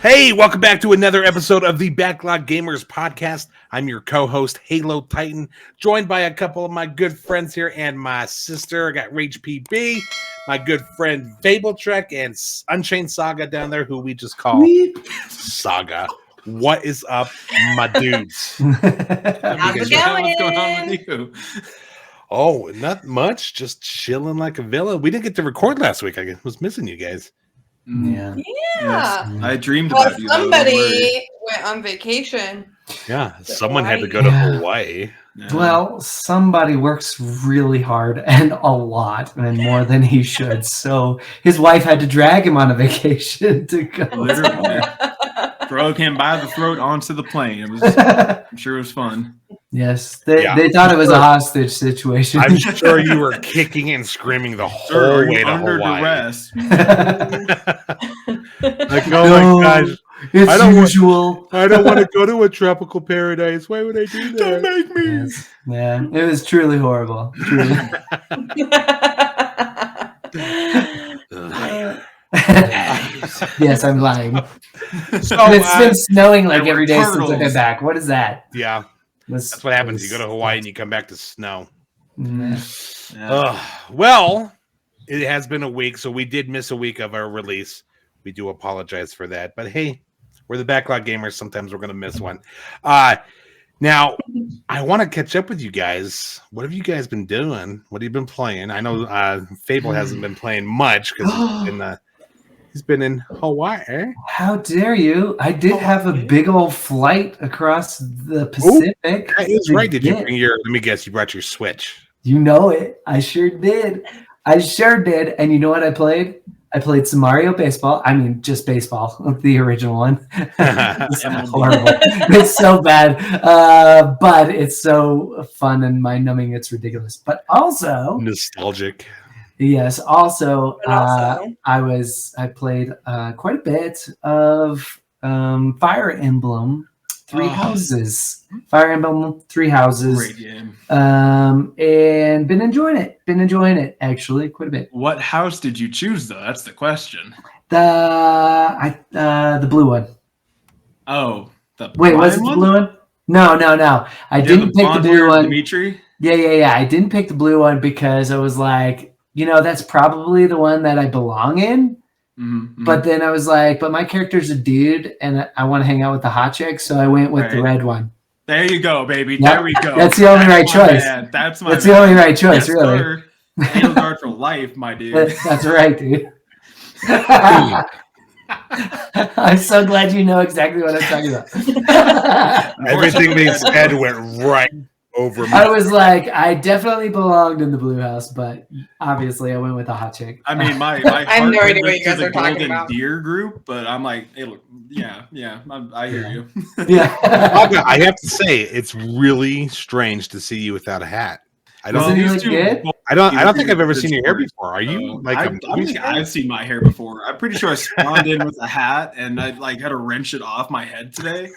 Hey, welcome back to another episode of the Backlog Gamers podcast. I'm your co-host, HaloTitan, joined by a couple of my good friends here and my sister. I got Rage PB, my good friend Fabletrek, and Unchained Saga down there, who we just call Saga. What is up, my dudes? How's it going? What's going on with you? Oh, not much. Just chilling like a villain. We didn't get to record last week. I was missing you guys. Yeah. Yes. I dreamed about you. Somebody went on vacation. Yeah, someone had to go to Hawaii. Yeah. Well, somebody works really hard and a lot and more than he should. So his wife had to drag him on a vacation to go. Literally. Throw him by the throat onto the plane. I'm sure it was fun. Yes, they thought it was a hostage situation. I'm sure you were kicking and screaming the whole way to under Hawaii. Duress. Like, oh my gosh. It's I don't usual. I don't want to go to a tropical paradise. Why would I do that? Don't make me. Yes. Yeah, it was truly horrible. Truly. Yes, I'm lying. So, It's been snowing like every day since I've been back. What is that? Yeah, that's what happens. You go to Hawaii and you come back to snow. Yeah. Well, it has been a week, so we did miss a week of our release. We do apologize for that. But hey, we're the Backlog Gamers. Sometimes we're going to miss one. Now, I want to catch up with you guys. What have you guys been doing? What have you been playing? I know Fable hasn't been playing much because he's been in Hawaii. How dare you? I did have a big old flight across the Pacific. That is right. Did you bring your, let me guess, you brought your Switch. You know it. I sure did. And you know what I played? I played some Mario Baseball. I mean, just baseball, the original one. It's horrible. It's so bad. But it's so fun and mind-numbing. It's ridiculous. But also... nostalgic. Yes. Also, I played quite a bit of Fire Emblem Three Houses. Fire Emblem Three Houses. Great game. And been enjoying it actually quite a bit. What house did you choose though? That's the question. The blue one. Oh, wait, was it the blue one? No. I didn't pick the blue one. Dimitri? Yeah. I didn't pick the blue one because I was like, that's probably the one that I belong in. Mm-hmm. But then I was like, but my character's a dude and I want to hang out with the hot chick, so I went with the red one. There you go, baby. Yep. There we go. That's the only right choice. That's the only right choice, really. Halo guard for life, my dude. That's right, dude. I'm so glad you know exactly what I'm talking about. Everything they said went right over me. I was like, I definitely belonged in the blue house, but obviously I went with the hot chick. I mean, my I have no idea what you guys to are the talking Golden about. Deer group, but I'm like, I hear you. Yeah. I have to say, it's really strange to see you without a hat. I don't think I've ever seen your hair before. Are you I've seen my hair before. I'm pretty sure I spawned in with a hat and I had to wrench it off my head today.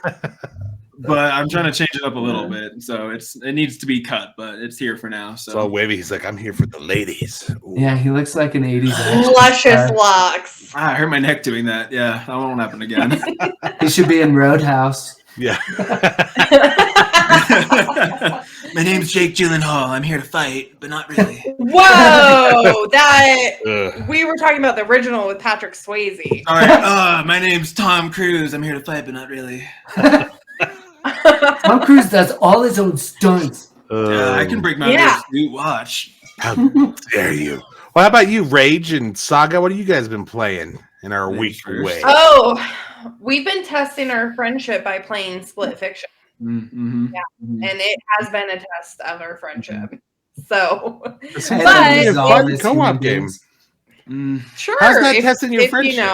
But I'm trying to change it up a little bit, so it needs to be cut, but it's here for now. So wavy, he's like, I'm here for the ladies. Ooh. Yeah, he looks like an 80s. Luscious locks. I hurt my neck doing that. Yeah, that won't happen again. He should be in Roadhouse. Yeah. My name's Jake Gyllenhaal. I'm here to fight, but not really. Whoa, we were talking about the original with Patrick Swayze. All right, my name's Tom Cruise. I'm here to fight, but not really. Tom Cruise does all his own stunts. I can break my wrist. Watch. How dare you? Well, how about you, Rage and Saga? What have you guys been playing in our week away? Oh, we've been testing our friendship by playing Split Fiction. Mm-hmm. Yeah, and it has been a test of our friendship. So, it's a fun co-op game. Sure. How's that testing your friendship?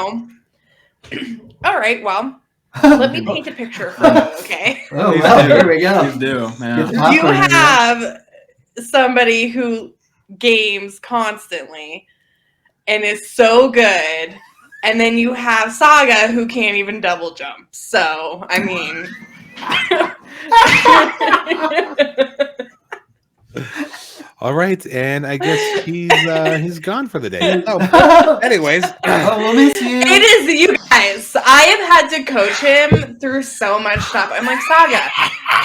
All right, well. Let me paint a picture for you, okay? Oh, well, here we go. Please do, man. You have somebody who games constantly and is so good, and then you have Saga who can't even double jump. So, I mean... All right, and I guess he's gone for the day. So, anyways, we'll miss you. It is you guys. I have had to coach him through so much stuff. I'm like, Saga,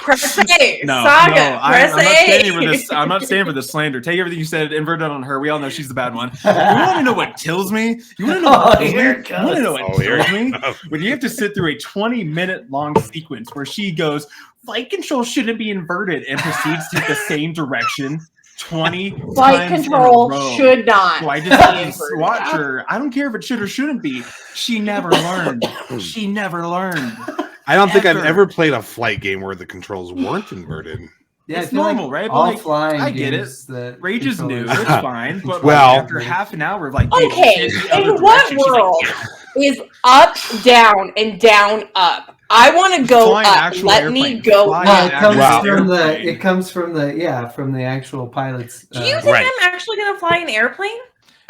press A. Saga, press I'm not A. standing for this. I'm not standing for the slander. Take everything you said, invert it on her. We all know she's the bad one. You want to know what kills me? You want to know what kills me? You want to know what kills me? When you have to sit through a 20-minute long sequence where she goes, flight control shouldn't be inverted, and proceeds to the same direction 20 Flight times control in a row. should not. So I just watch her. I don't care if it should or shouldn't be. She never learned. She never learned. I don't think I've ever played a flight game where the controls weren't inverted. Yeah, It's normal, right? But All like, flying. I get it. Rage is new. It's fine. But Well- after half an hour of like, Okay, in what world is up, down, and down, up? I want to go Flying up. actual Let me airplane. go Flying Well, up. it comes Wow. from the. Airplane. It comes from the actual pilots. Do you think Right. I'm actually going to fly an airplane?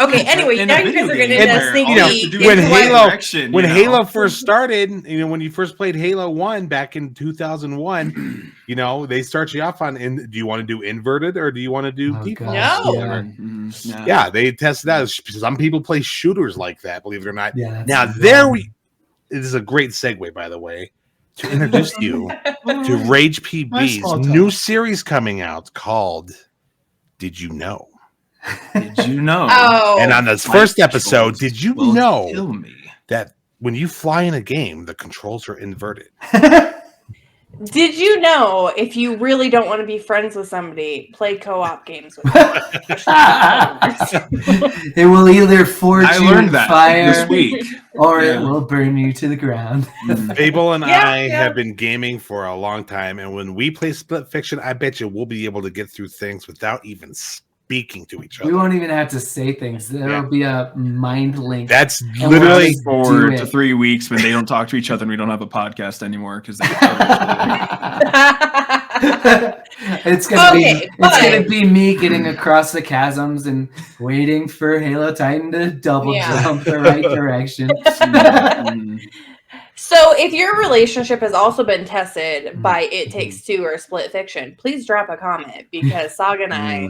Okay, anyway, In now a you guys video are getting game into where sneaky. all you have to do is when go Halo- direction, When you know? Halo first started, when you first played Halo 1 back in 2001, they start you off on, do you want to do inverted or do you want to do Oh, default? gosh, No. Yeah. Mhm, Yeah, they tested out. Some people play shooters like that, believe it or not. Yeah, that's Now, this is a great segue, by the way, to introduce you to Rage My small PB's town. new series coming out called Did You Know? Did you know? Oh, And on this Flight first episode, controls did you will know kill me. that when you fly in a game, the controls are inverted? did you know if you really don't want to be friends with somebody, play co-op games with them? It will either forge I you learned in that fire this week. or Yeah. it will burn you to the ground. Fable and Yeah, I yeah. have been gaming for a long time, and when we play Split Fiction, I bet you we'll be able to get through things without even speaking to each We other. won't even have to say things. There Yeah. will be a mind link. That's we'll literally just Forward do to it. 3 weeks when they don't talk to each other and we don't have a podcast anymore because they. It's gonna Okay, be me getting across the chasms and waiting for HaloTitan to double Yeah. jump the right direction. Mm. So, if your relationship has also been tested by Mm-hmm. It Takes Two or Split Fiction, please drop a comment because Saga and I.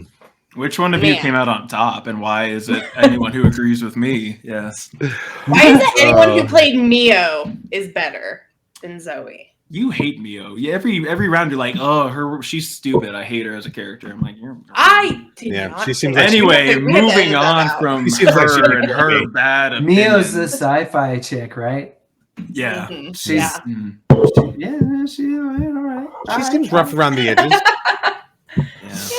Which one of you Man. came out on top, and why is it anyone who agrees with me? Yes, Why is it anyone who played Mio is better than Zoe? you hate Mio. Yeah, every round you're like, oh, she's stupid. I hate her as a character. I'm like, you're. I did Yeah, not. she seems say like that. Anyway, We have to moving edit that on out. from She seems like she'd her be and her okay. bad Mio's the opinions. sci-fi chick, right? Yeah. Mhm. She's Yeah. Mm, yeah, she's all right. she seems rough around the edges. yeah.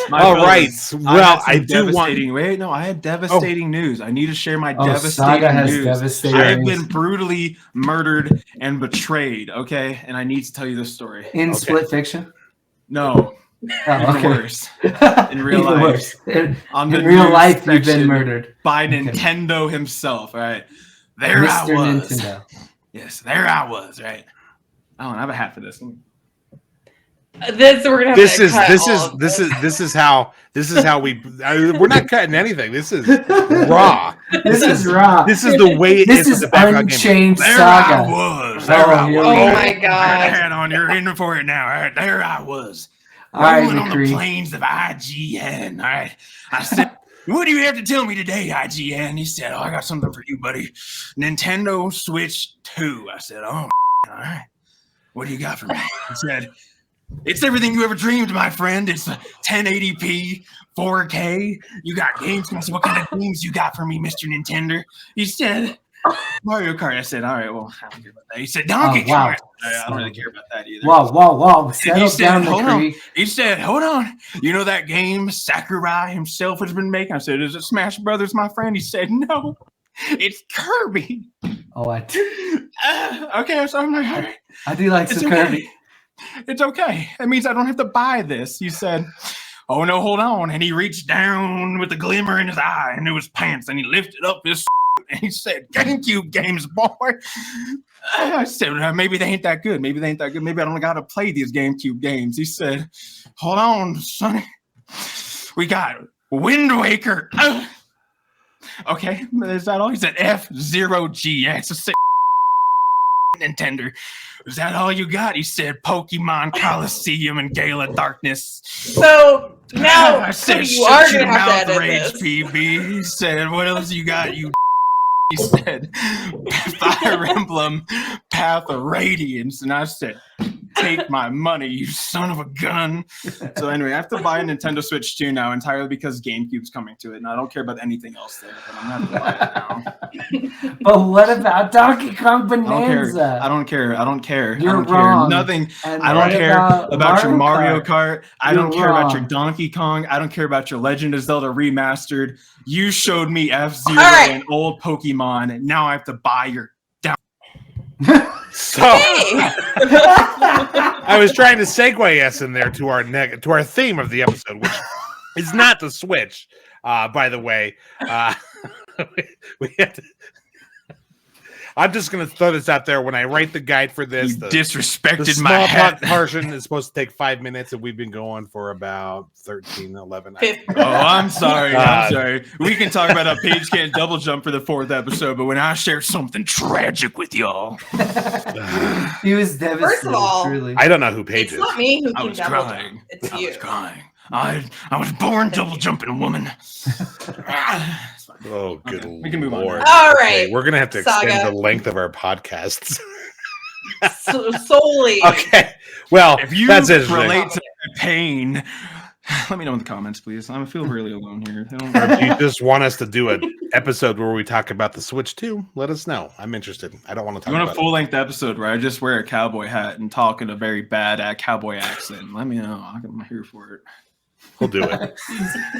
My All fellas, right. I Well, had some I do want. devastating. Wait, no, I had devastating news. I need to share my Oh, devastating Saga has news. devastating I have news. been brutally murdered and betrayed. Okay, and I need to tell you this story. In Okay. Split Fiction. No, Oh, even okay. worse. In real Even life. worse. In On the real news life, you've been section murdered. by Okay. Nintendo himself. All right, there I Mr. was. Nintendo. Yes, there I was. Right. I don't have a hat for this. This we're gonna have This to is cut this all is of this is this is how we. We're not cutting anything. This is raw. This is raw. This is the way it This is is with the Backlog Gamers. Unchained There Saga. I was. There Oh, I here was. we Oh go. my I had a god. hat on. You're in for it now. All right, there I was. All right, Rolling on the McCree. plains of IGN. All right. I said, what do you have to tell me today, IGN? He said, oh, I got something for you, buddy. Nintendo Switch 2. I said, oh, all right. What do you got for me? He said, it's everything you ever dreamed, my friend. It's 1080p, 4K. You got games. I said, what kind of games you got for me, Mr. Nintendo? He said, Mario Kart. I said, all right, well, I don't care about that. He said, Donkey Kong. wow. I said, I don't really care about that either. Whoa. Settle said, down, hold on. McCree. He said, hold on. You know that game Sakurai himself has been making? I said, is it Smash Brothers, my friend? He said, no, it's Kirby. Oh, Okay, so I'm like, all right, I do like it's some okay. Kirby. It's okay. That means I don't have to buy this. He said, oh, no, hold on. And he reached down with a glimmer in his eye and it was pants. And he lifted up his and he said, GameCube games, boy. I said, maybe they ain't that good. Maybe they ain't that good. Maybe I don't got to play these GameCube games. He said, hold on, Sonny. We got Wind Waker. Okay, is that all? He said F-Zero GX. Nintendo, is that all you got? He said, Pokemon Coliseum and Gala Darkness. So now I said, Cody, you are shut your gonna have mouth, to edit Rage this. PB. He said, what else you got, you He said, Fire Emblem, Path of Radiance. And I said, take my money, you son of a gun. So anyway, I have to buy a Nintendo Switch 2 now entirely because GameCube's coming to it. And I don't care about anything else there, but I'm going to have to buy it now. But what about Donkey Kong Bonanza? I don't care. You're I don't wrong. care. Nothing. And I what don't care about your Mario Kart. I You're don't care about your wrong. Donkey Kong. I don't care about your Legend of Zelda remastered. You showed me F-Zero right. and old Pokemon, and now I have to buy your So Hey! I was trying to segue us in there to our theme of the episode, which is not the Switch. By the way, we had to. I'm just going to throw this out there. When I write the guide for this, You the disrespected my small hat. talk portion is supposed to take 5 minutes, and we've been going for about 13, 11. Fifth. Oh, I'm sorry. Uh, I'm sorry. We can talk about how Paige can't double jump for the 4th episode, but when I share something tragic with y'all, He was devastated. First of all, truly. I don't know who Paige It's is. not me who I can was double crying. jump. It's I you. was crying. I was born double jumping, woman. It's fine. Oh, good Okay, we can move on Lord. All Okay, right. we're going to have to extend Saga. the length of our podcasts. Solely. Okay. Well, If you that's it. relate to pain, let me know in the comments, please. I feel really alone here. I don't- Or if you just want us to do an episode where we talk about the Switch too, let us know. I'm interested. I don't want to talk You want a about full-length episode where I just wear a cowboy hat and talk in a very bad cowboy accent? Let me know. I'm here for it. it. We'll do it.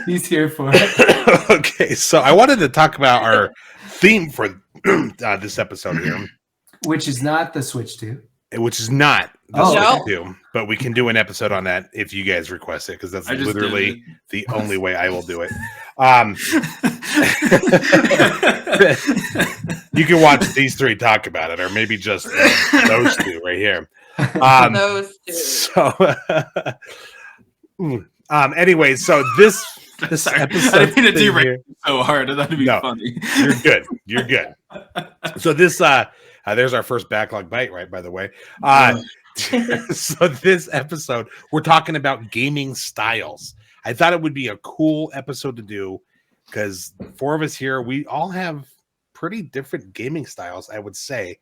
He's here for it. Okay, so I wanted to talk about our theme for this episode here, Which is not the Switch 2. which is not the Oh. Switch 2, but we can do an episode on that if you guys request it, because that's I just literally did the only way I will do it. You can watch these three talk about it, or maybe just those two right here. Those two. So, anyway, so this Sorry, episode I didn't mean to thing derail here- you so hard. I thought it'd be No. funny. You're good. You're good. So this, there's our first backlog bite, right? By the way, so this episode we're talking about gaming styles. I thought it would be a cool episode to do because 4 of us here, we all have pretty different gaming styles. I would say,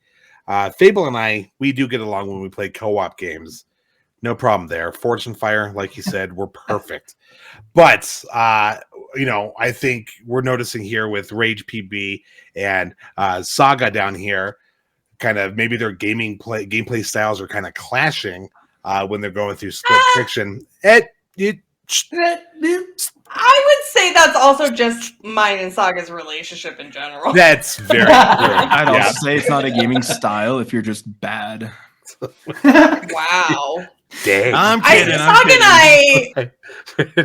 Fable and I, we do get along when we play co-op games. No problem there. Fortune Fire, like you said, we're perfect. But I think we're noticing here with Rage PB and Saga down here, kind of maybe their gameplay styles are kind of clashing when they're going through Split Fiction. I would say that's also just mine and Saga's relationship in general. That's very true. I'd Yeah. also say it's not a gaming style if you're just bad. Wow. Dang. I'm kidding. Saga and I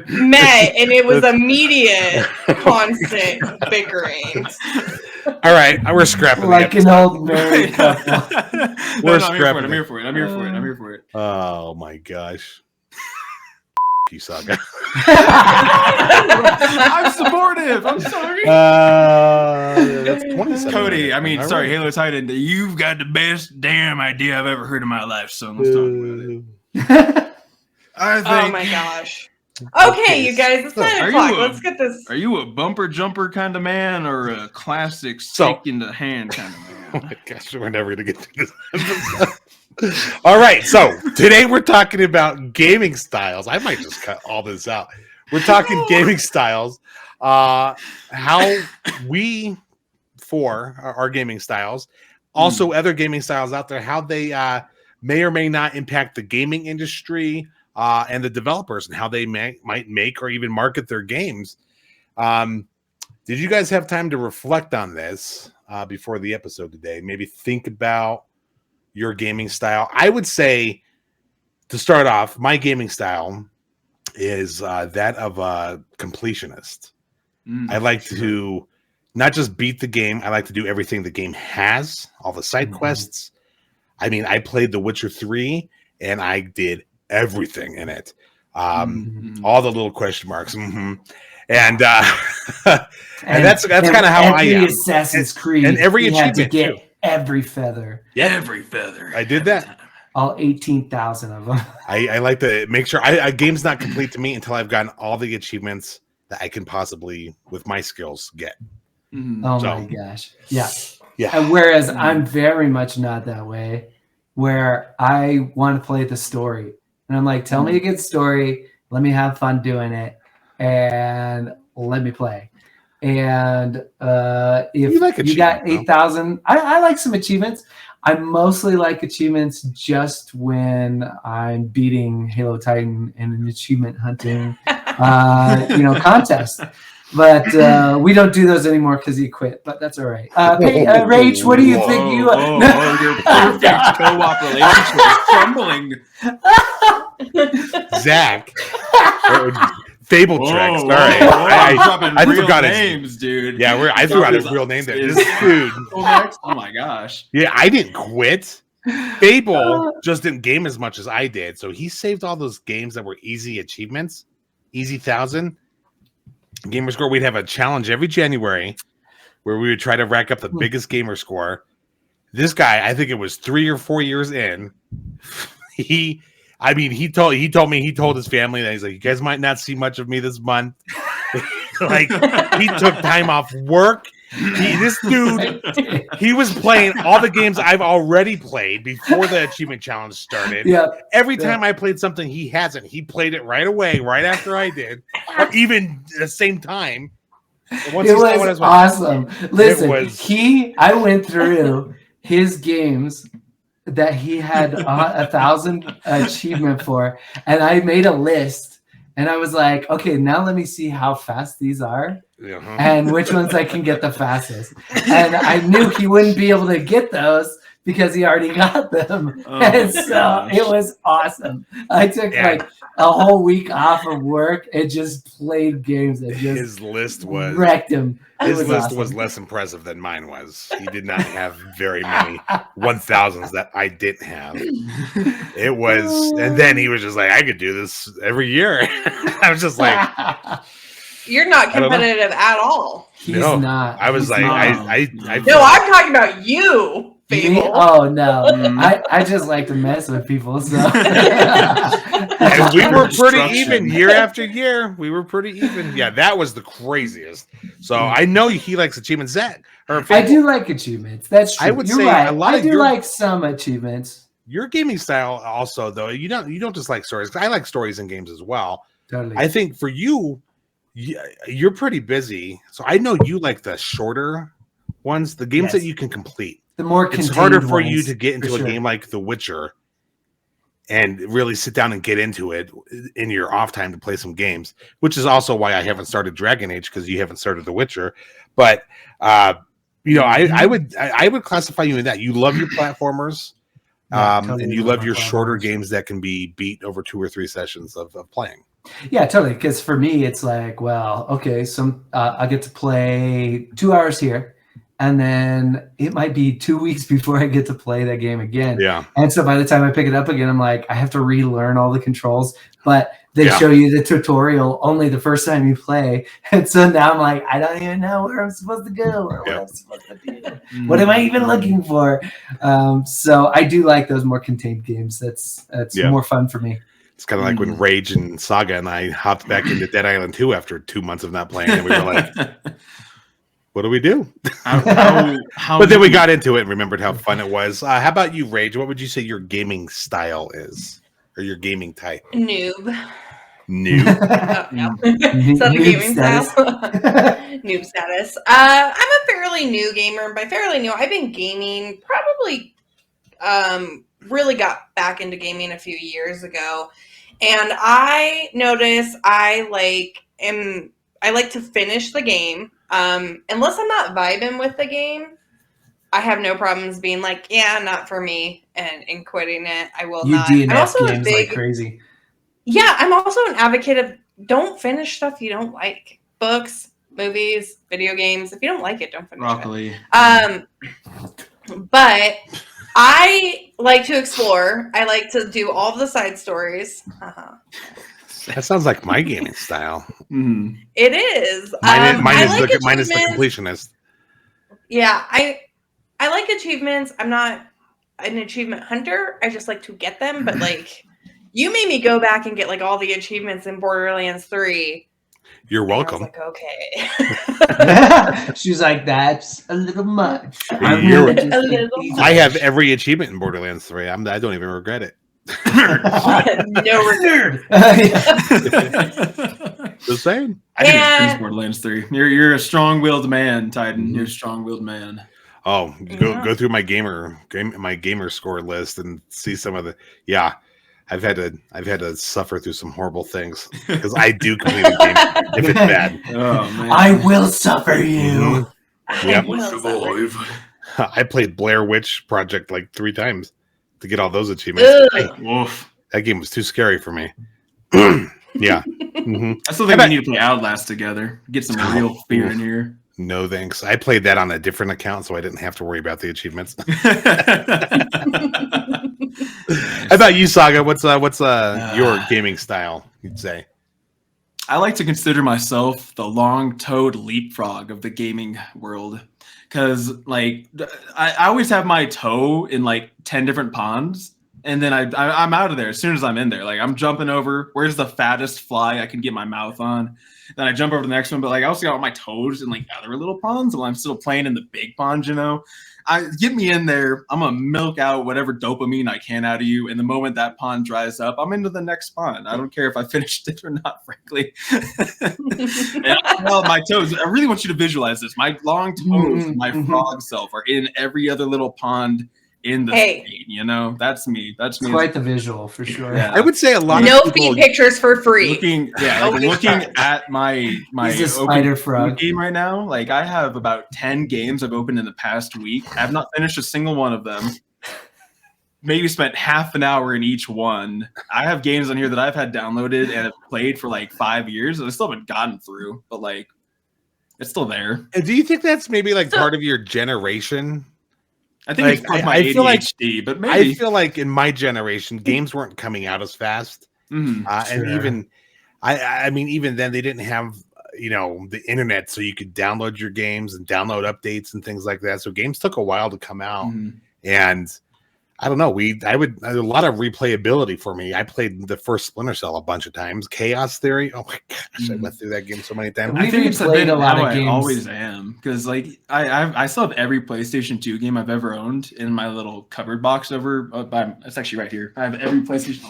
met, and it was immediate, constant bickering. All right, we're scrapping the Like episode. an old married couple. We're I'm scrapping here for it. I'm here for it. I'm here for it. Oh my gosh. You Saga. I'm supportive. I'm sorry. That's 27 Cody, I minutes. mean, All sorry, right. HaloTitan, you've got the best damn idea I've ever heard in my life, son. Let's talk about it. I think. Oh my gosh. Okay, you guys, it's 9 Are o'clock. you a- Let's get this. Are you a bumper jumper kind of man or a classic So- stick in the hand kind of Oh man? my gosh, we're never gonna get through this episode. All right, so today we're talking about gaming styles. I might just cut all this out. We're talking gaming styles, how we our gaming styles, also other gaming styles out there, how they may or may not impact the gaming industry and the developers, and how they might make or even market their games. Did you guys have time to reflect on this before the episode today? Maybe think about your gaming style. I would say, to start off, my gaming style is that of a completionist. I like to not just beat the game. I like to do everything the game has, all the side quests. I mean, I played The Witcher 3 and I did everything in it. All the little question marks. And that's kind of how I every am. Assassin's Creed and every you had to achievement, get too. every feather. Every feather. I did that. Time. All 18,000 of them. I like to make sure a game's not complete to me until I've gotten all the achievements that I can possibly, with my skills, get. Mhm. Oh So- my gosh. Yeah. Yeah. And whereas I'm very much not that way, where I want to play the story. And I'm like, tell me a good story. Let me have fun doing it. And let me play. And if You like you got achievements, 8,000, I like some achievements. I mostly like achievements just when I'm beating HaloTitan in an achievement hunting contest. But we don't do those anymore because he quit. But that's all right. Rach, what do you think? Your perfect co-op relationship is crumbling. Zach. Fable tricks. All Whoa, right. whoa, I'm dropping I real forgot his names, dude. Yeah, I threw out his real name there. Is- This dude. Oh my gosh. Yeah, I didn't quit. Fable just didn't game as much as I did. So he saved all those games that were easy achievements, easy 1,000. Gamer score, we'd have a challenge every January where we would try to rack up the biggest gamer score. This guy, I think it was 3 or 4 years in, he told me he told his family that he's like, you guys might not see much of me this month. Like, he took time off work. This dude, he was playing all the games I've already played before the achievement challenge started. Yeah. Every time I played something he hasn't, he played it right away, right after I did, or even the same time. It was awesome. Listen, I went through his games that he had 1,000 achievement for, and I made a list, and I was like, okay, now let me see how fast these are. Uh-huh. And which ones I can get the fastest. And I knew he wouldn't be able to get those because he already got them. Oh, and so gosh. it was awesome. I took like a whole week off of work and just played games and just His list was wrecked him. His list awesome. was less impressive than mine was. He did not have very many 1,000s that I didn't have. It was, and then he was just like, I could do this every year. I was just like, You're not competitive at all. He's no. not. I was He's like, not. I No, I'm talking about you, Me? Fable. Oh no, I just like to mess with people. So and we were pretty Destruction. even year after year. We were pretty even. Yeah, that was the craziest. So I know he likes achievements. Zach, or I do like achievements. That's true. I would You're say right. a lot I of do your- like some achievements. your gaming style also, though, you don't just like stories. I like stories in games as well. Totally. I think for you, you're pretty busy, so I know you like the shorter ones, the games that you can complete. The more It's contained harder for you ones, to get into for a sure. game like The Witcher and really sit down and get into it in your off time to play some games, which is also why I haven't started Dragon Age, because you haven't started The Witcher. But I would classify you in that. You love your platformers, Yeah, totally and you love love my your shorter platformers. games that can be beat over 2 or 3 sessions of playing. Yeah, totally. Because for me, it's like, well, okay, I get to play 2 hours here, and then it might be 2 weeks before I get to play that game again. Yeah. And so by the time I pick it up again, I'm like, I have to relearn all the controls. But they Yeah. show you the tutorial only the first time you play, and so now I'm like, I don't even know where I'm supposed to go or what I'm supposed to do. What am I even looking for? So I do like those more contained games. That's more fun for me. It's kind of like when Rage and Saga and I hopped back into Dead Island 2 after 2 months of not playing, and we were like, what do we do? How But then we got into it and remembered how fun it was. How about you, Rage? What would you say your gaming style is, or your gaming type? Noob. New. Oh, no. Is that a Noob gaming status. style? Noob status. I'm a fairly new gamer. By fairly new, I've been gaming probably really got back into gaming a few years ago. And I notice I like to finish the game. Unless I'm not vibing with the game, I have no problems being like, yeah, not for me, and quitting it. I will You not. I'm DNF also a games big like crazy. Yeah, I'm also an advocate of don't finish stuff you don't like. Books, movies, video games. If you don't like it, don't finish broccoli. it. But I like to explore. I like to do all the side stories. That sounds like my gaming style. It is. Mine I is like the achievements. completionist. Yeah, I like achievements. I'm not an achievement hunter. I just like to get them. But like, you made me go back and get like all the achievements in Borderlands 3. You're And I was welcome. like, okay. She's like, that's a little much. You're- I have every. every achievement in Borderlands 3. I don't even regret it. No regret. Just saying. I didn't And- choose Borderlands 3. You're a strong-willed man, Titan. You're a strong-willed man. Oh, Yeah. go through my gamer score list and see some of the. Yeah, I've had to suffer through some horrible things because I do complete a game if it's bad. Oh man. I will suffer you. Yep. I played Blair Witch Project like 3 times to get all those achievements. Ugh. Woof. That game was too scary for me. Yeah. hmm I still think we need to play Outlast together. Get some real fear in here. No thanks. I played that on a different account, so I didn't have to worry about the achievements. How about you, Saga? What's your gaming style? You'd say. I like to consider myself the long-toed leapfrog of the gaming world, because like I always have my toe in like 10 different ponds, and then I'm out of there as soon as I'm in there. Like I'm jumping over. Where's the fattest fly I can get my mouth on? Then I jump over to the next one, but like I also got all my toes in like other little ponds, while I'm still playing in the big pond. You know, get me in there. I'm gonna milk out whatever dopamine I can out of you. And the moment that pond dries up, I'm into the next pond. I don't care if I finished it or not, frankly. And my toes. I really want you to visualize this. My long toes, my frog self, are in every other little pond in the state. You know, that's me. That's me. Quite the visual for sure. Yeah. I would say a lot No of people. feed pictures for free. Looking at my He's a spider open frog. game right now. Like I have about 10 games I've opened in the past week. I have not finished a single one of them. Maybe spent half an hour in each one. I have games on here that I've had downloaded and have played for like 5 years, and I still haven't gotten through. But like, it's still there. And do you think that's maybe like part of your generation? I think it's part of my I feel like ADHD, but maybe I feel like in my generation, games weren't coming out as fast, Mhm. and even I mean, even then they didn't have the internet, so you could download your games and download updates and things like that. So games took a while to come out, Mhm. and I don't know. A lot of replayability for me. I played the first Splinter Cell a bunch of times. Chaos Theory. Oh my gosh, I went through that game so many times. I think it's played been a lot how of I games. always am, because like I still have every PlayStation 2 game I've ever owned in my little cupboard box over. It's actually right here. I have every PlayStation.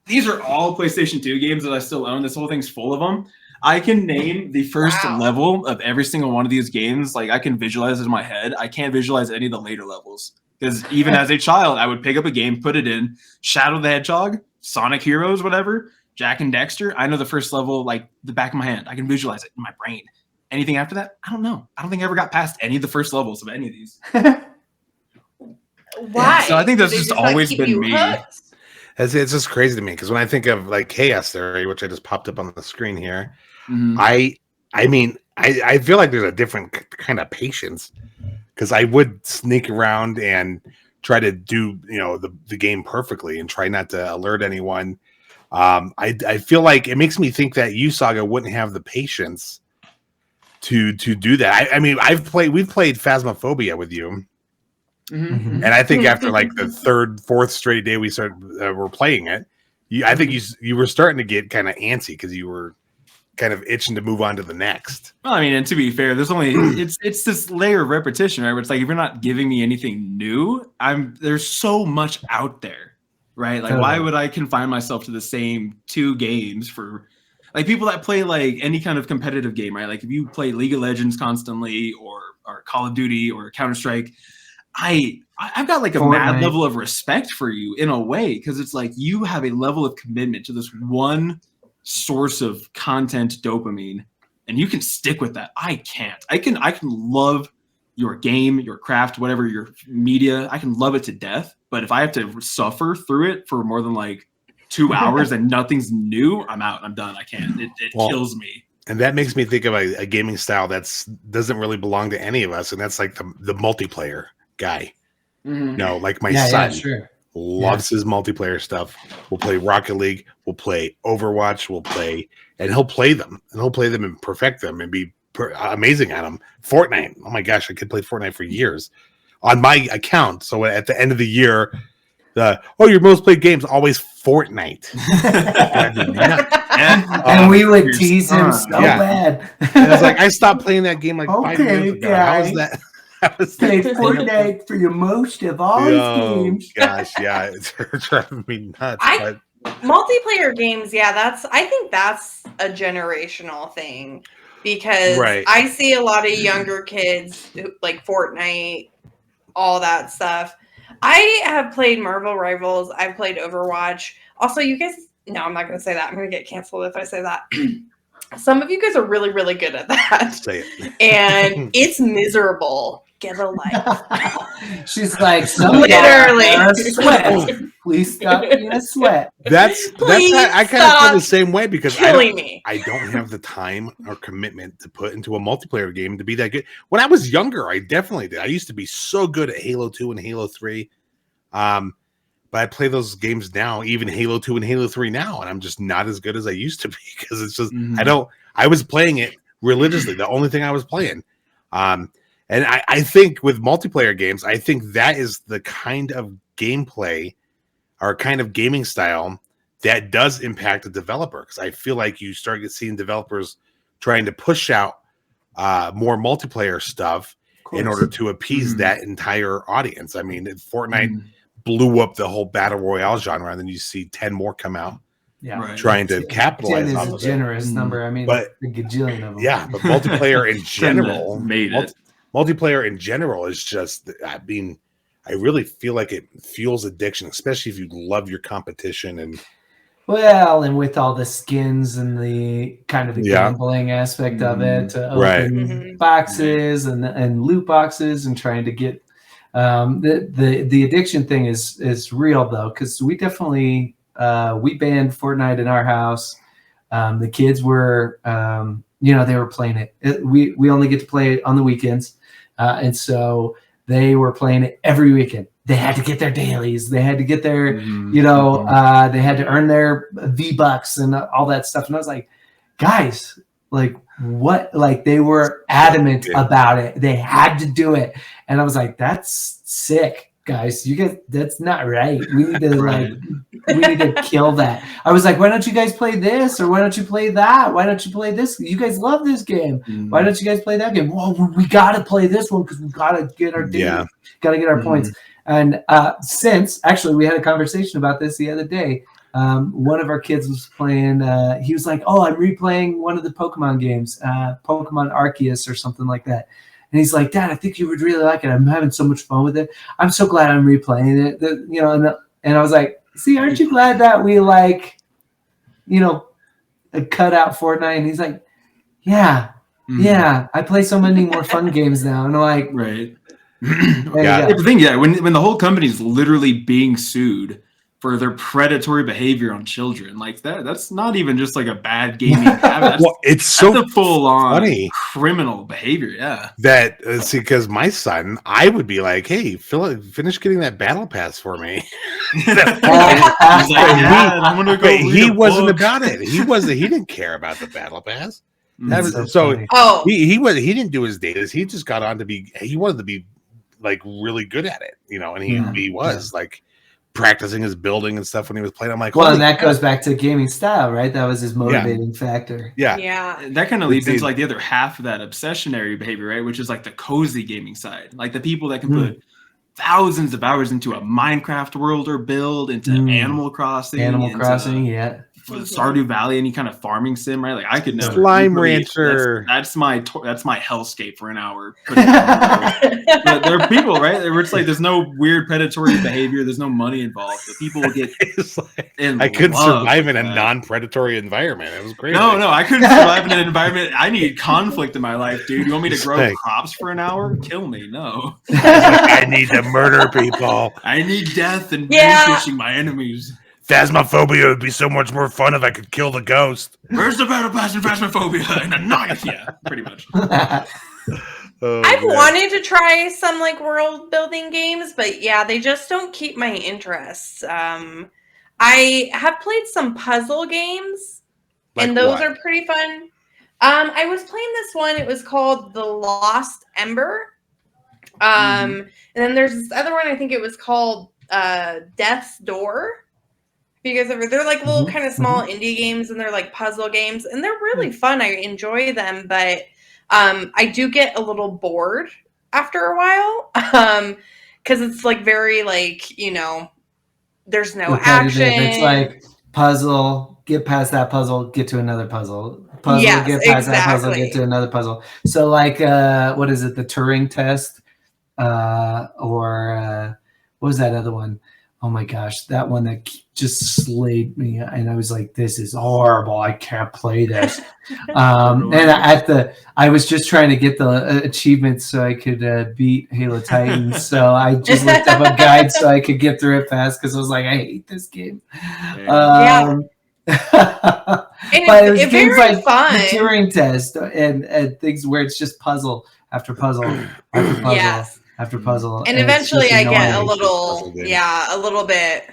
These are all PlayStation 2 games that I still own. This whole thing's full of them. I can name the first level of every single one of these games. Like I can visualize it in my head. I can't visualize any of the later levels, because even as a child, I would pick up a game, put it in Shadow the Hedgehog, Sonic Heroes, whatever, Jack and Dexter. I know the first level like the back of my hand. I can visualize it in my brain. Anything after that, I don't know. I don't think I ever got past any of the first levels of any of these. Why? So I think that's They just like, always keep been you me. hooked? It's just crazy to me because when I think of like Chaos Theory, which I just popped up on the screen here, Mhm. I feel like there's a different kind of patience because I would sneak around and try to do the game perfectly and try not to alert anyone. I feel like it makes me think that you, Saga, wouldn't have the patience to do that. We've played Phasmophobia with you. Mhm. And I think after like the third, fourth straight day we were playing it, I think you were starting to get kind of antsy because you were kind of itching to move on to the next. Well, I mean, and to be fair, there's only it's this layer of repetition, right? Where it's like if you're not giving me anything new, there's so much out there, right? Like, why would I confine myself to the same 2 games for like people that play like any kind of competitive game, right? Like if you play League of Legends constantly or Call of Duty or Counter-Strike, I've got like a mad level of respect for you in a way, because it's like you have a level of commitment to this one source of content dopamine, and you can stick with that. I can't. I can love your game, your craft, whatever your media. I can love it to death, but if I have to suffer through it for more than like 2 hours and nothing's new, I'm out. I'm done. I can't. It kills me. And that makes me think of a gaming style doesn't really belong to any of us, and that's like the multiplayer guy. Mm-hmm. Like my son sure. loves his multiplayer stuff. We'll play Rocket League, we'll play Overwatch, and he'll play them and perfect them and be amazing at them. Fortnite. Oh my gosh, I could play Fortnite for years on my account. So at the end of the year, your most played games always Fortnite. And we would tease him so bad. And it's like I stopped playing that game like 5 years ago. How is that? Play Fortnite for your most of all games. Gosh, yeah, it's driving me nuts. Multiplayer games, I think that's a generational thing because I see a lot of younger kids like Fortnite, all that stuff. I have played Marvel Rivals. I've played Overwatch. Also, you guys, no, I'm not going to say that. I'm going to get canceled if I say that. Some of you guys are really, really good at that. Say it. And it's miserable. Get a life. She's like, literally. Sweat. Please stop being a sweat. That's I kind of feel the same way because I don't have the time or commitment to put into a multiplayer game to be that good. When I was younger, I definitely did. I used to be so good at Halo 2 and Halo 3. But I play those games now, even Halo 2 and Halo 3 now, and I'm just not as good as I used to be because it's just I was playing it religiously. The only thing I was playing. And I think with multiplayer games, I think that is the kind of gameplay or kind of gaming style that does impact the developer. Because I feel like you start seeing developers trying to push out more multiplayer stuff in order to appease that entire audience. I mean, Fortnite blew up the whole battle royale genre, and then you see 10 more come out. Trying to capitalize on a generous number. I mean, but a gajillion of them. Yeah, but multiplayer in general made it. Multiplayer in general is just, I mean, I really feel like it fuels addiction, especially if you love your competition and with all the skins and the kind of the gambling aspect of it, to open boxes and loot boxes and trying to get the addiction thing is real though, because we definitely we banned Fortnite in our house. The kids were they were playing it. We only get to play it on the weekends. And so they were playing it every weekend. They had to get their dailies. They had to get their, they had to earn their V-Bucks and all that stuff. And I was like, guys, like what? Like they were adamant about it. They had to do it. And I was like, that's sick, guys. You guys, that's not right. We need to we need to kill that. I was like, why don't you guys play this? Or why don't you play that? Why don't you play this? You guys love this game. Why don't you guys play that game? Well, we got to play this one because we got to get our dailies. Got to get our points. And since actually we had a conversation about this the other day, one of our kids was playing, he was like, oh, I'm replaying one of the Pokemon games, Pokemon Arceus or something like that. And he's like, Dad, I think you would really like it. I'm having so much fun with it. I'm so glad I'm replaying it. And I was like, see, aren't you glad that we cut out Fortnite? And he's like, yeah, I play so many more fun games now. And I'm like, right. The thing, when the whole company is literally being sued for their predatory behavior on children, like that's not even just like a bad gaming habit. It's so full-on criminal behavior. Yeah, that because my son, I would be like, hey, finish getting that battle pass for me. He wasn't about it. He didn't care about the battle pass. He didn't do his datas. He just got on he wanted to be like really good at it, and he was like practicing his building and stuff when he was playing. I'm like, and that goes back to gaming style, right? That was his motivating factor. Yeah. That kind of leads into like the other half of that obsessionary behavior, right? Which is like the cozy gaming side, like the people that can put thousands of hours into a Minecraft world or build, into Animal Crossing, for the Stardew Valley, any kind of farming sim, right? Like I could never. Slime Rancher. That's my hellscape for an hour. But there are people, right? Where it's like there's no weird predatory behavior. There's no money involved. But people will get. I couldn't survive in a non-predatory environment. It was crazy. No, I couldn't survive in an environment. I need conflict in my life, dude. You want me to grow crops for an hour? Kill me? No. I need to murder people. I need death and vanquishing my enemies. Phasmophobia would be so much more fun if I could kill the ghost. Where's the battle pass in Phasmophobia? And a knife, pretty much. I've wanted to try some like world building games, but they just don't keep my interest. I have played some puzzle games, and those are pretty fun. I was playing this one. It was called The Lost Ember. And then there's this other one. I think it was called Death's Door. Because they're like little kind of small indie games, and they're like puzzle games, and they're really fun. I enjoy them, but I do get a little bored after a while because it's like very like, you know, there's no action. It's like puzzle, get past that puzzle, get to another puzzle. Puzzle, Yes, get past that puzzle, get to another puzzle. So like what is it, the Turing test? Or what was that other one? Oh my gosh, that one that just slayed me, and I was like, "This is horrible. I can't play this." And I was just trying to get the achievements so I could beat HaloTitan. So I just looked up a guide so I could get through it fast because I was like, "I hate this game." Yeah. But it was games like fun. The Turing test and things where it's just puzzle after puzzle after puzzle. Yes. After puzzle, and eventually I get a little bit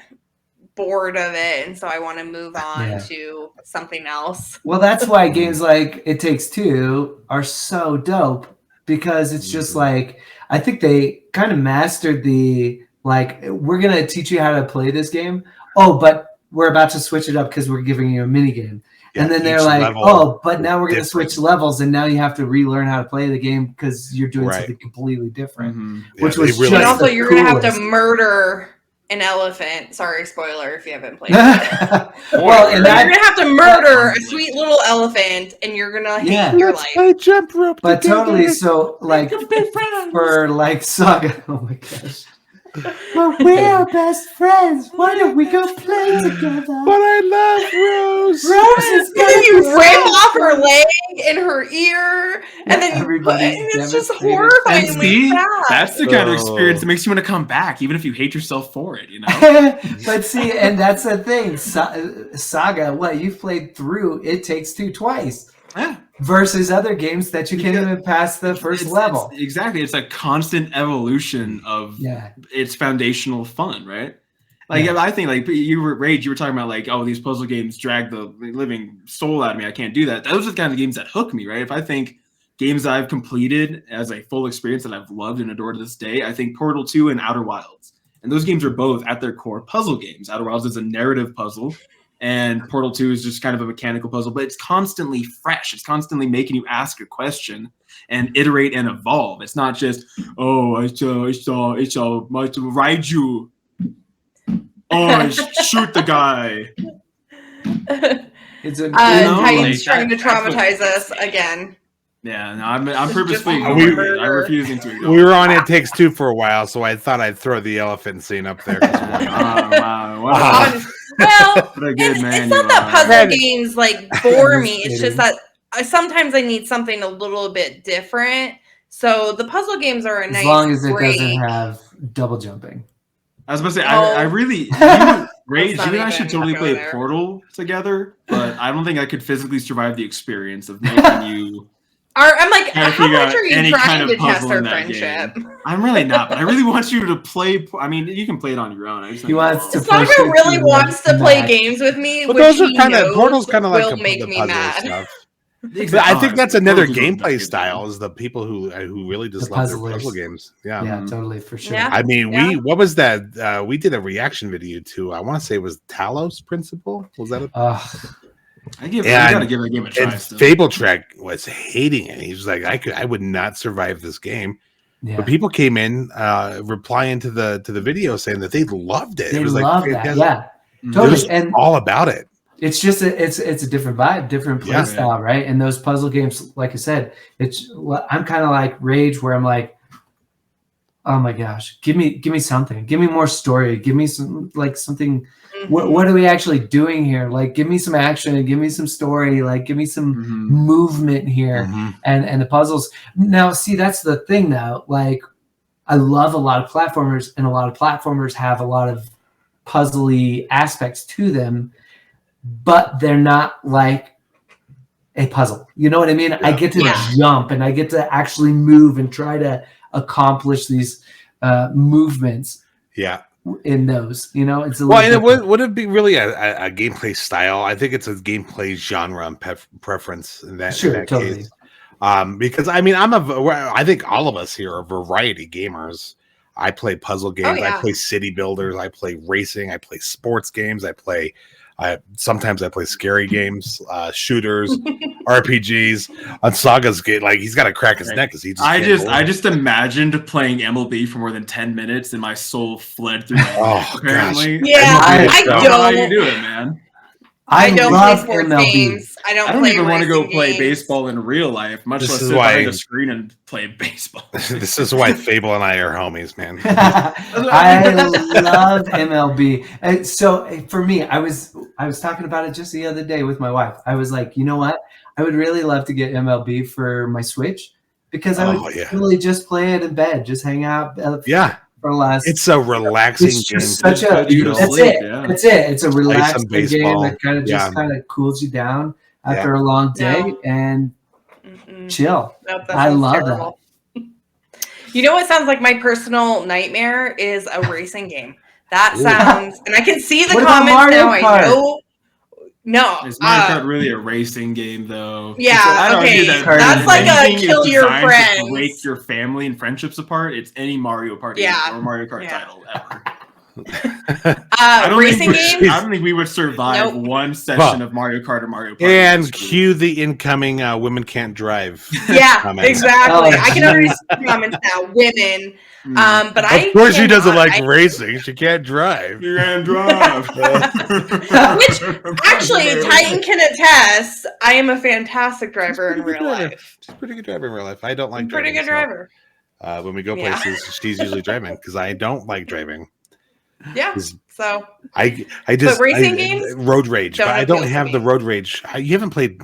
bored of it, and so I want to move on to something else. Well, that's why games like It Takes Two are so dope, because it's just like, I think they kind of mastered the, like, we're gonna teach you how to play this game. Oh, but we're about to switch it up because we're giving you a mini game. And then they're like, oh, but now we're going to switch levels, and now you have to relearn how to play the game because you're doing something completely different. Which was really, and also you're going to have to murder an elephant. Sorry, spoiler if you haven't played it. Well, and you're going to have to murder a sweet little elephant, and you're going to hate your life. I jump rope. But totally, so like for like Saga, oh my gosh. But we're best friends. Why don't we go play together? But I love Rose. Rose is and then you rip off her leg and her ear, and then it's just horrifying. And see, that's the kind of experience that makes you want to come back, even if you hate yourself for it. You know. But see, and that's the thing. Saga, what you've played through It Takes Two twice. Yeah. Versus other games that you can't even pass the first level. Exactly. It's a constant evolution of its foundational fun, right? Like, I think, like, you were talking about, like, oh, these puzzle games drag the living soul out of me. I can't do that. Those are the kind of games that hook me, right? If I think games that I've completed as a full experience that I've loved and adored to this day, I think Portal 2 and Outer Wilds. And those games are both, at their core, puzzle games. Outer Wilds is a narrative puzzle, and Portal 2 is just kind of a mechanical puzzle, but it's constantly fresh. It's constantly making you ask a question and iterate and evolve. It's not just, oh, it's a Raiju. Oh, shoot the guy. It's a Titan's trying to traumatize us again. Yeah, no, I'm purposely ignoring it. I'm refusing to ignore it. We were on It Takes Two for a while, so I thought I'd throw the elephant scene up there. Wow. Well, it's not that puzzle games like bore me. It's just that sometimes I need something a little bit different. So the puzzle games are a nice, as long as it break. doesn't have double jumping. I was about to say, I really, Rage, you and I should totally play Portal together, but I don't think I could physically survive the experience of making you. I'm like, how much are you trying to test our friendship? I'm really not, but I really want you to play. I mean, you can play it on your own. He wants to. Saga really wants to play games with me, but which those are kind of Portal's kind of like will make me mad. Stuff. Exactly. I think that's another gameplay style, is the people who really just love their puzzle games. Yeah, totally, for sure. Yeah. I mean, what was that? We did a reaction video to, I want to say it was Talos Principle. Was that I gotta give a game a try. And Fabletrek was hating it. He was like, I would not survive this game. Yeah. But people came in replying to the video saying that they loved it. It was like, totally, it was and all about it. It's just it's a different vibe, different play style, right? And those puzzle games, like I said, I'm kind of like Rage, where I'm like, oh my gosh, give me something, give me more story, give me some something. What are we actually doing here? Like, give me some action and give me some story. Like, give me some movement here. And the puzzles. Now, see, that's the thing, though. Like, I love a lot of platformers, and a lot of platformers have a lot of puzzly aspects to them, but they're not like a puzzle. You know what I mean? I get to jump, and I get to actually move and try to accomplish these movements. Yeah. in those. You know, it's a Well, little and different. would it be really a gameplay style? I think it's a gameplay genre and preference in that, Sure, in that totally. case. Because I mean, I think all of us here are variety gamers. I play puzzle games. yeah. I play city builders. I play racing. I play sports games. Sometimes I play scary games, shooters, RPGs. On Saga's game, like he's got to crack his neck because he just. I just imagined playing MLB for more than 10 minutes, and my soul fled through my neck. Apparently, Yeah, I don't know how you do it, man. I don't play love sports MLB. games. I don't play even want to go racing play games. baseball in real life, much This less is sit why- behind a screen and play baseball. This is why Fable and I are homies, man. I love MLB. And so for me, I was talking about it just the other day with my wife. I was like, you know what? I would really love to get MLB for my Switch because I would really just play it in bed, just hang out. Yeah, for the last. it's a relaxing It's game. just such a. Beautiful. That's it. Yeah. That's it. It's a some relaxing game baseball. that kind of just kind of cools you down after a long day No. and chill. Nope, I sounds love terrible. You know what sounds like my personal nightmare is a racing game. That sounds, and I can see the What about comments Mario now. Kart? I know. No. Is Mario Kart really a racing game, though? Yeah, I'd argue okay, that that's like a anything is kill your designed to friends. break your family and friendships apart. It's any Mario Party Yeah. or Mario Kart Yeah. title ever. I Racing games? don't think we would survive Nope. one session of Mario Kart or Mario Party. And cue the incoming women can't drive. Yeah, comments. exactly. Oh, I can understand the comments now. Women. But I Of course, she doesn't cannot. like racing. She can't drive. You can drive. Which actually, Titan can attest. I am a fantastic driver in real life. She's a pretty good driver in real life. I don't like Pretty driving. good driver. When we go Yeah. places, she's usually driving because I don't like driving. Yeah. So I just But racing games road rage, don't but I don't appeal to have the me. road rage. You haven't played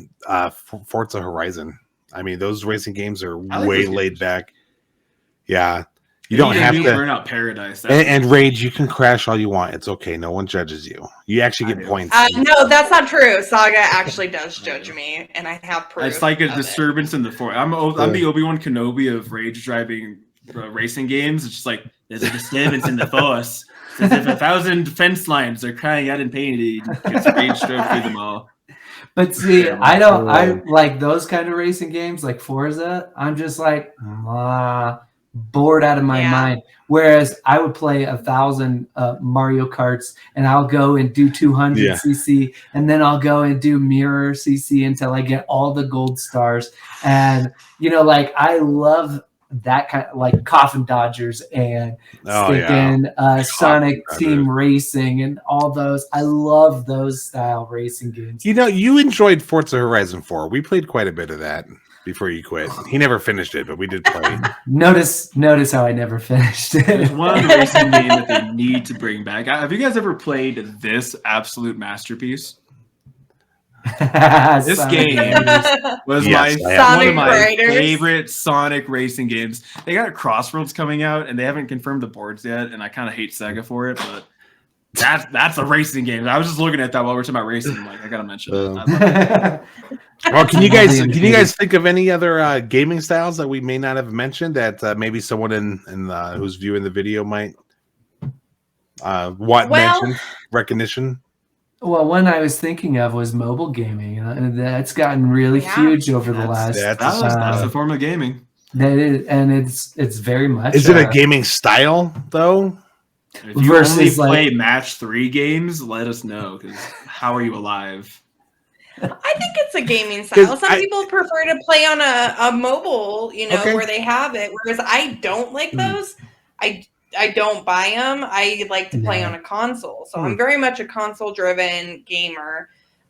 Forza Horizon. I mean, those racing games are I like way those laid games. back. Yeah, you don't have to. Burnout Paradise. And rage, you can crash all you want. It's okay. No one judges you. You actually I get do. points. no, that's not true. Saga actually does judge me, and I have proof. It's like a of it. disturbance in the forest. I'm the Obi-Wan Kenobi of rage driving racing games. It's just like there's a disturbance in the force. It's as if 1,000 defense lines are crying out in pain. He gets rage drove through them all. But see, I like those kind of racing games like Forza. I'm just like bored out of my Yeah. mind. Whereas I would play 1,000 Mario Karts and I'll go and do 200 cc and then I'll go and do mirror cc until I get all the gold stars. And you know, like I love that kind of like Coffin Dodgers and Sonic Team Racing and all those. I love those style racing games. You know, you enjoyed Forza Horizon 4. We played quite a bit of that before you quit. He never finished it, but we did play. Notice how I never finished There's it. one racing game that they need to bring back. Have you guys ever played this absolute masterpiece? This game was Yes, I one have. of Sonic my Riders. favorite Sonic racing games. They got Crossroads coming out, and they haven't confirmed the boards yet. And I kind of hate Sega for it, but that's a racing game. I was just looking at that while we're talking about racing. I'm like, I gotta mention it. I love it. Well, can you guys think of any other gaming styles that we may not have mentioned that maybe someone in who's viewing the video might mention recognition? Well, one I was thinking of was mobile gaming, and that's gotten really huge over the last. That's a form of gaming. That is, and it's very much. Is it a gaming style though? If you Versus, only like- play match 3 games, let us know. Because how are you alive? I think it's a gaming style. Some I- people prefer to play on a mobile, Okay. where they have it. Whereas I don't like those. I don't buy them. I like to play Yeah. on a console. So I'm very much a console-driven gamer.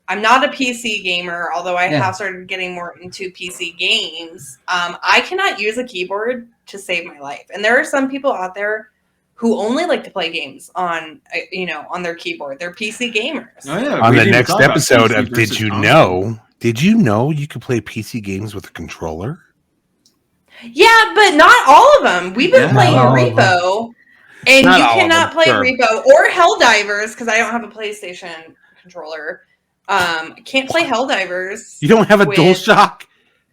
I'm not a PC gamer, although I have started getting more into PC games. I cannot use a keyboard to save my life. And there are some people out there who only like to play games on their keyboard. They're PC gamers. Oh yeah. On we the didn't next talk about episode PC of versus Did You console. Know you could play PC games with a controller? Yeah, but not all of them. We've been Yeah. playing Not all of Repo, and Not you all of cannot them, play sure. Repo or Helldivers because I don't have a PlayStation controller. Can't play Helldivers. You don't have a with- DualShock?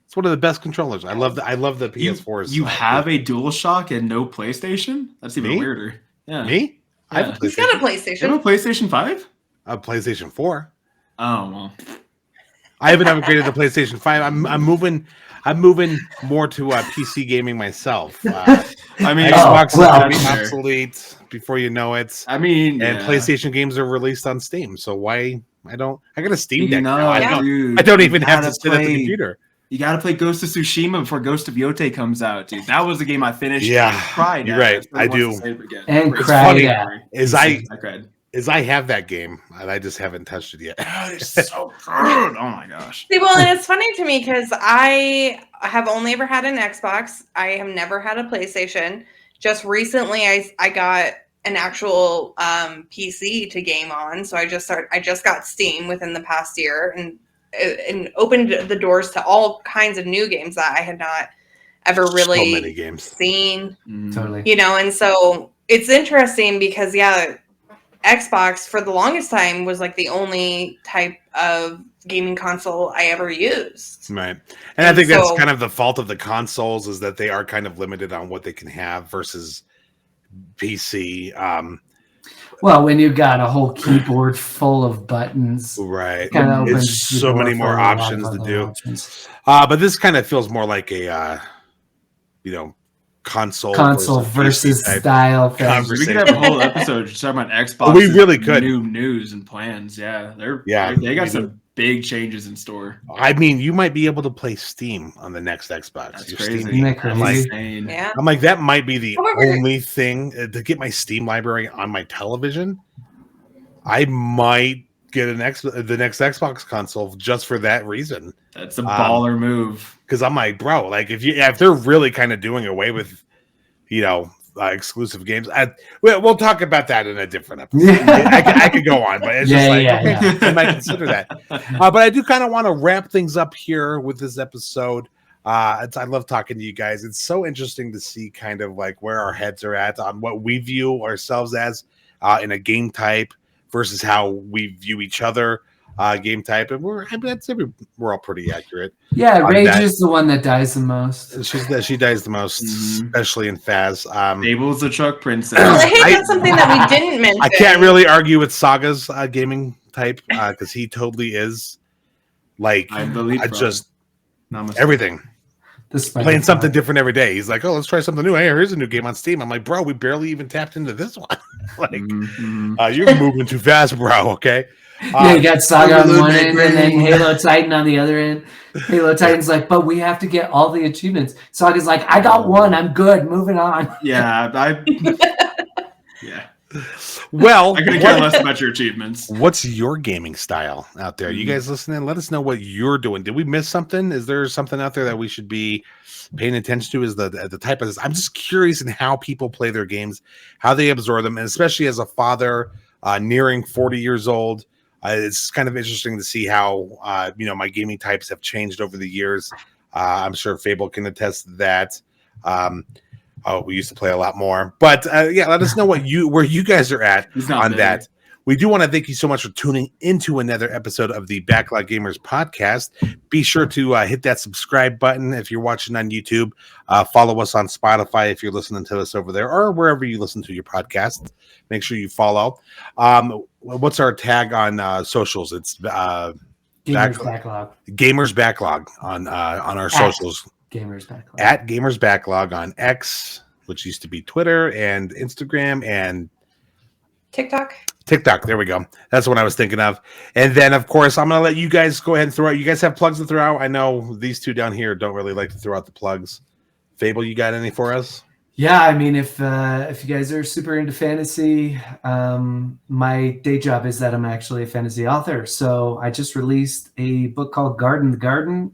It's one of the best controllers. I love the PS4s. You have a DualShock and no PlayStation? That's even Me? weirder. Yeah. Me? I have a He's got a You have a PlayStation. PlayStation 5? A PlayStation 4. Oh well. I haven't upgraded the PlayStation 5. I'm moving more to PC gaming myself. I mean, Xbox is well, going to be fair. obsolete before you know it. I mean, And yeah. PlayStation games are released on Steam. So why I got a Steam You Deck now. know, Yeah. dude, I don't you even have to gotta sit at the play- computer. You gotta play Ghost of Tsushima before Ghost of Yote comes out, dude. That was the game I finished. Yeah, and cried. you're at. right. Really I wants do. to say it again. And It's cried funny. at. I cried. I have that game and I just haven't touched it yet. God, it's so good. Oh my gosh. See, well, and it's funny to me because I have only ever had an Xbox. I have never had a PlayStation. Just recently, I got an actual PC to game on. So I just got Steam within the past year and opened the doors to all kinds of new games that I had not ever really So many games. seen. Totally. You know, and so it's interesting because Xbox for the longest time was like the only type of gaming console I ever used. Right. And I think that's so- kind of the fault of the consoles is that they are kind of limited on what they can have versus PC. Well, when you've got a whole keyboard full of buttons, Right. kind of opens It's the so door many for more a lot of options to other do. options. But this kind of feels more like a console Versus PC type. style thing. Conversation. We could have a whole episode just talking about Xbox. We really could. New news and plans. Yeah, Yeah, they got we some do. big changes in store. I mean, you might be able to play Steam on the next Xbox. That's Your crazy. Steam Isn't that game. I'm crazy? like, Insane. Yeah. I'm like, that might be the However- only thing to get my Steam library on my television. I might get the next Xbox console just for that reason. That's a baller move. Because I'm like, bro, like if they're really kind of doing away with, exclusive games, we'll talk about that in a different episode. Yeah. I could go on, but it's just like, okay, I might consider that. But I do kind of want to wrap things up here with this episode. I love talking to you guys. It's so interesting to see kind of like where our heads are at on what we view ourselves as in a game type versus how we view each other game type. And we're all pretty accurate. Yeah, on Rage that. is the one that dies the most. She dies the most, Mhm. especially in Faz. Abel's the truck princess. Well, hey, I- that's something that we didn't mention. I can't really argue with Saga's gaming type because he totally is like I'm the lead. just Namaste. everything. The Spider Playing something Frog. different every day. He's like, oh, let's try something new. Hey, here's a new game on Steam. I'm like, bro, we barely even tapped into this one. Like, Mhm. you're moving too fast, bro. Okay. Yeah, you got Saga on Little one bit end and then green. HaloTitan on the other end. HaloTitan's like, but we have to get all the achievements. Saga's like, I got one. I'm good. Moving on. Yeah, yeah. Well, I couldn't care less about your achievements. what's your gaming style out there? You guys listening? Let us know what you're doing. Did we miss something? Is there something out there that we should be paying attention to? Is the type of this? I'm just curious in how people play their games, how they absorb them, and especially as a father nearing 40 years old. It's kind of interesting to see how my gaming types have changed over the years. I'm sure Fable can attest to that. We used to play a lot more, but let us know where you guys are at He's not on big. that. We do want to thank you so much for tuning into another episode of the Backlog Gamers podcast. Be sure to hit that subscribe button if you're watching on YouTube. Follow us on Spotify if you're listening to us over there or wherever you listen to your podcast. Make sure you follow. What's our tag on socials? It's Gamers Backlog. Gamers Backlog on our socials. Gamers Backlog. At Gamers Backlog on X, which used to be Twitter and Instagram and TikTok. There we go. That's what I was thinking of. And then, of course, I'm going to let you guys go ahead and throw out. You guys have plugs to throw out. I know these two down here don't really like to throw out the plugs. Fable, you got any for us? Yeah, I mean, if you guys are super into fantasy, my day job is that I'm actually a fantasy author. So I just released a book called Garden the Garden.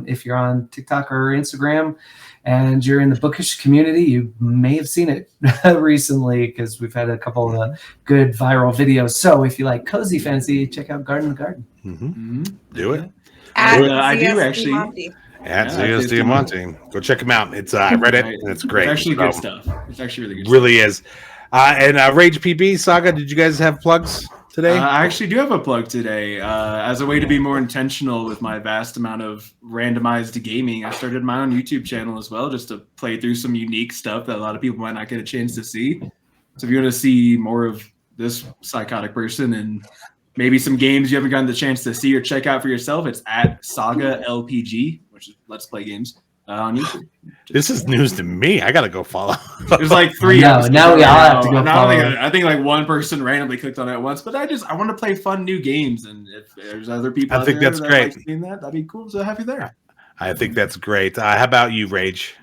If you're on TikTok or Instagram and you're in the bookish community, you may have seen it recently because we've had a couple of good viral videos. So if you like cozy fantasy, check out Garden the Garden. Mm-hmm. Mhm. Do it. At I do ZSD actually. Monty. At Yeah, ZS it's Diamante. Go check them out. It's I read it Right. and it's great. It's actually good So, stuff. It's actually really good. Really is. And Rage PB Saga, did you guys have plugs today? I actually do have a plug today. As a way to be more intentional with my vast amount of randomized gaming, I started my own YouTube channel as well, just to play through some unique stuff that a lot of people might not get a chance to see. So if you want to see more of this psychotic person and maybe some games you haven't gotten the chance to see or check out for yourself, it's at Saga LPG, which is Let's Play Games on YouTube. This is news to me. I gotta go follow. There's like 3 No, episodes now we all have to go and I don't follow. think I think like one person randomly clicked on it at once, but I want to play fun new games, and if there's other people I out think there that's that great. like seeing that'd be cool. So have you there. I think that's great. How about you, Rage?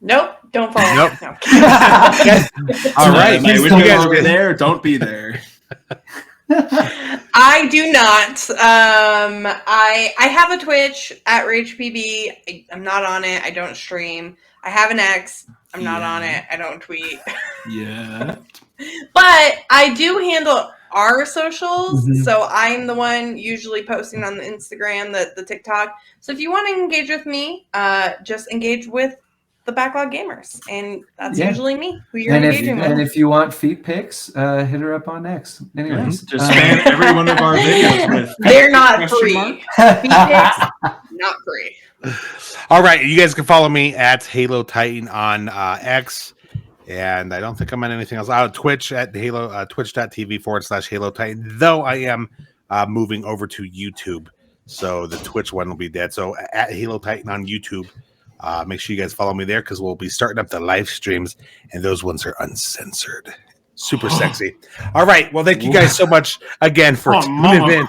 Nope, don't follow. Nope. No. All right, Like, you when guys you're over get- there, don't be there. I do not. I have a Twitch at RagePB. I'm not on it. I don't stream. I have an X. I'm not on it. I don't tweet. Yeah. But I do handle our socials. Mhm. So I'm the one usually posting on the Instagram, the TikTok. So if you want to engage with me, just engage with the Backlog Gamers. And that's Yeah. usually me who you're And engaging with. if you want feet pics, hit her up on X. Anyways, Just spam every one of our videos with They're not question free. mark? Feed pics, not free. All right, you guys can follow me at HaloTitan on X, and I don't think I'm on anything else. Out Twitch at twitch.tv/HaloTitan. Though I am moving over to YouTube, so the Twitch one will be dead. So at HaloTitan on YouTube. Make sure you guys follow me there because we'll be starting up the live streams, and those ones are uncensored. Super sexy. All right. Well, thank you guys so much again for tuning mama. in.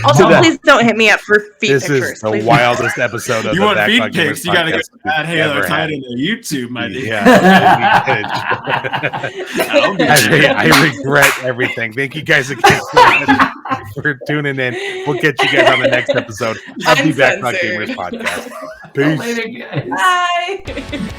Also, that. please don't hit me up for feet This pictures. is the please. wildest episode of You the want feed Backlog Gamers pics? You gotta get podcast that we've Halo ever had. Titan to YouTube, my dude. Yeah. That'll be I regret everything. Thank you guys again for tuning in. We'll get you guys on the next episode of the Backlog Uncensored. Gamers podcast. Peace. Later, guys. Bye.